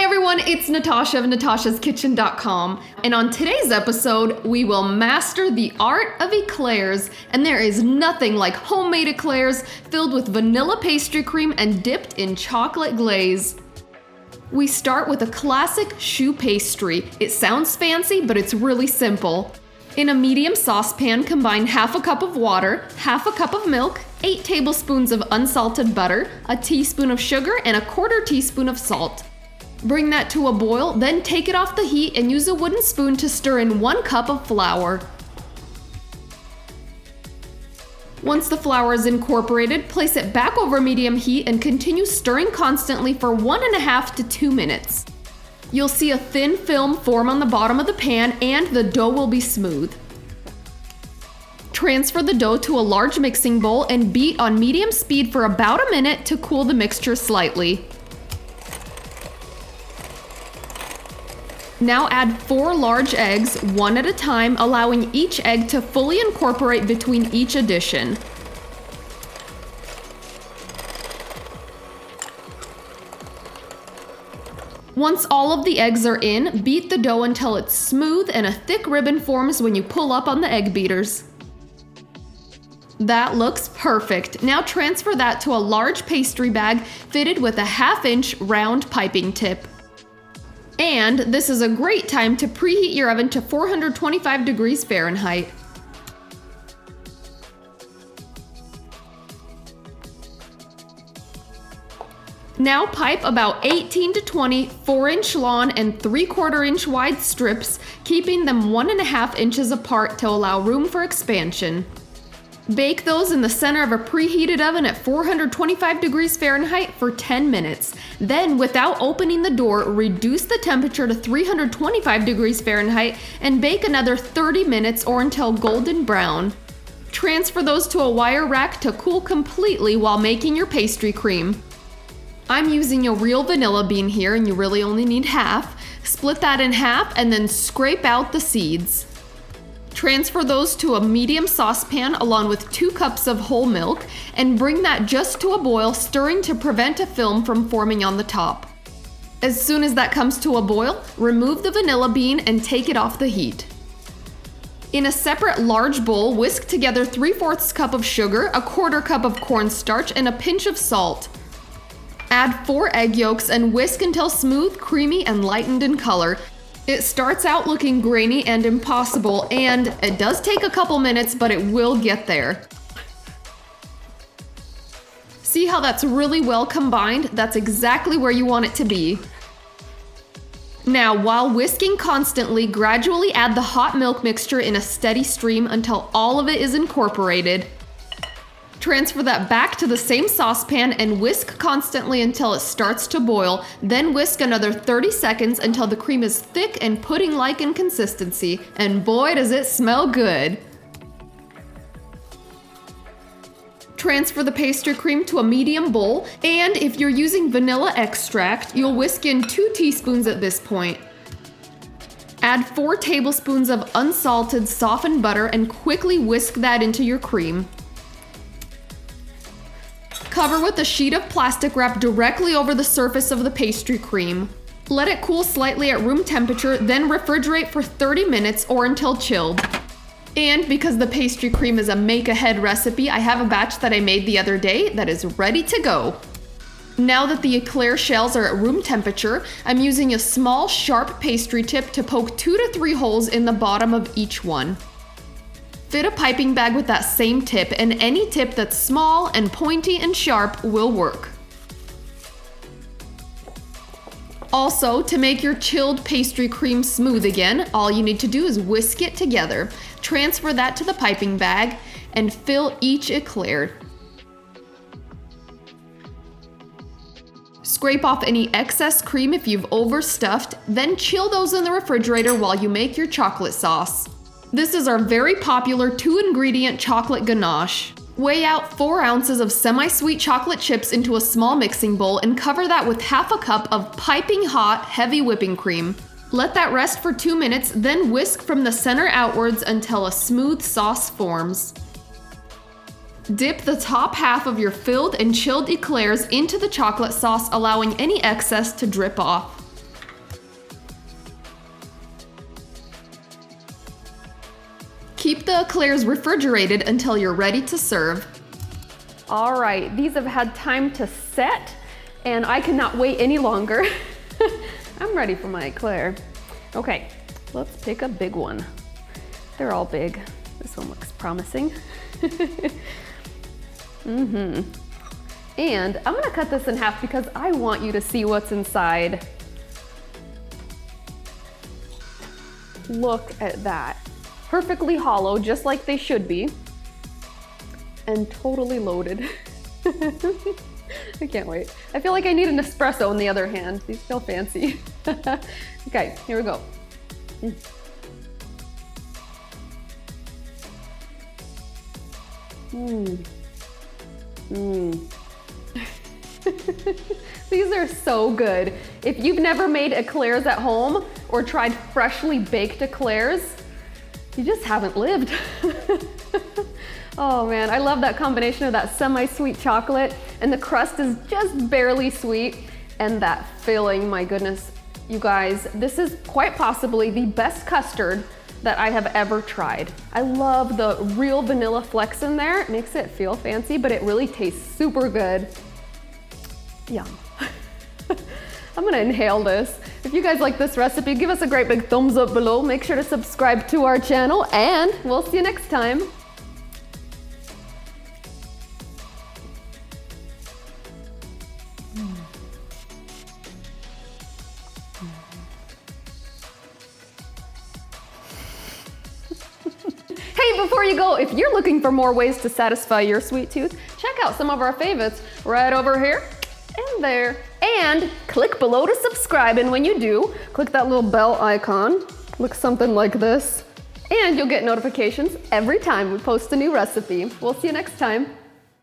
everyone, it's Natasha of NatashasKitchen.com, and on today's episode, we will master the art of eclairs, and there is nothing like homemade eclairs filled with vanilla pastry cream and dipped in chocolate glaze. We start with a classic choux pastry. It sounds fancy, but it's really simple. In a medium saucepan, combine half a cup of water, half a cup of milk, 8 tablespoons of unsalted butter, a teaspoon of sugar, and a 1/4 teaspoon of salt. Bring that to a boil, then take it off the heat and use a wooden spoon to stir in 1 cup of flour. Once the flour is incorporated, place it back over medium heat and continue stirring constantly for 1.5 to 2 minutes. You'll see a thin film form on the bottom of the pan and the dough will be smooth. Transfer the dough to a large mixing bowl and beat on medium speed for about a minute to cool the mixture slightly. Now add 4 large eggs, one at a time, allowing each egg to fully incorporate between each addition. Once all of the eggs are in, beat the dough until it's smooth and a thick ribbon forms when you pull up on the egg beaters. That looks perfect. Now transfer that to a large pastry bag fitted with a 1/2-inch round piping tip. And this is a great time to preheat your oven to 425 degrees Fahrenheit. Now pipe about 18 to 20 4-inch long and 3/4 inch wide strips, keeping them 1.5 inches apart to allow room for expansion. Bake those in the center of a preheated oven at 425 degrees Fahrenheit for 10 minutes. Then, without opening the door, reduce the temperature to 325 degrees Fahrenheit and bake another 30 minutes or until golden brown. Transfer those to a wire rack to cool completely while making your pastry cream. I'm using a real vanilla bean here, and you really only need half. Split that in half and then scrape out the seeds. Transfer those to a medium saucepan along with 2 cups of whole milk and bring that just to a boil, stirring to prevent a film from forming on the top. As soon as that comes to a boil, remove the vanilla bean and take it off the heat. In a separate large bowl, whisk together 3/4 cup of sugar, a 1/4 cup of cornstarch, and a pinch of salt. Add 4 egg yolks and whisk until smooth, creamy, and lightened in color. It starts out looking grainy and impossible, and it does take a couple minutes, but it will get there. See how that's really well combined? That's exactly where you want it to be. Now, while whisking constantly, gradually add the hot milk mixture in a steady stream until all of it is incorporated. Transfer that back to the same saucepan and whisk constantly until it starts to boil, then whisk another 30 seconds until the cream is thick and pudding-like in consistency, and boy does it smell good! Transfer the pastry cream to a medium bowl, and if you're using vanilla extract, you'll whisk in 2 teaspoons at this point. Add 4 tablespoons of unsalted softened butter and quickly whisk that into your cream. Cover with a sheet of plastic wrap directly over the surface of the pastry cream. Let it cool slightly at room temperature, then refrigerate for 30 minutes or until chilled. And because the pastry cream is a make-ahead recipe, I have a batch that I made the other day that is ready to go. Now that the eclair shells are at room temperature, I'm using a small, sharp pastry tip to poke 2 to 3 holes in the bottom of each one. Fit a piping bag with that same tip, and any tip that's small and pointy and sharp will work. Also, to make your chilled pastry cream smooth again, all you need to do is whisk it together. Transfer that to the piping bag and fill each eclair. Scrape off any excess cream if you've overstuffed, then chill those in the refrigerator while you make your chocolate sauce. This is our very popular 2-ingredient chocolate ganache. Weigh out 4 ounces of semi-sweet chocolate chips into a small mixing bowl and cover that with half a cup of piping hot, heavy whipping cream. Let that rest for 2 minutes, then whisk from the center outwards until a smooth sauce forms. Dip the top half of your filled and chilled eclairs into the chocolate sauce, allowing any excess to drip off. Keep the eclairs refrigerated until you're ready to serve. All right, these have had time to set, and I cannot wait any longer. I'm ready for my eclair. Okay, let's pick a big one. They're all big. This one looks promising. And I'm gonna cut this in half because I want you to see what's inside. Look at that. Perfectly hollow, just like they should be. And totally loaded. I can't wait. I feel like I need an espresso in the other hand. These feel fancy. Okay, here we go. These are so good. If you've never made eclairs at home or tried freshly baked eclairs, you just haven't lived. Oh man, I love that combination of that semi-sweet chocolate and the crust is just barely sweet, and that filling, my goodness. You guys, this is quite possibly the best custard that I have ever tried. I love the real vanilla flecks in there. It makes it feel fancy, but it really tastes super good. Yum. I'm gonna inhale this. If you guys like this recipe, give us a great big thumbs up below. Make sure to subscribe to our channel, and we'll see you next time. Hey, before you go, if you're looking for more ways to satisfy your sweet tooth, check out some of our favorites right over here and there. And click below to subscribe, and when you do, click that little bell icon. Looks something like this. And you'll get notifications every time we post a new recipe. We'll see you next time.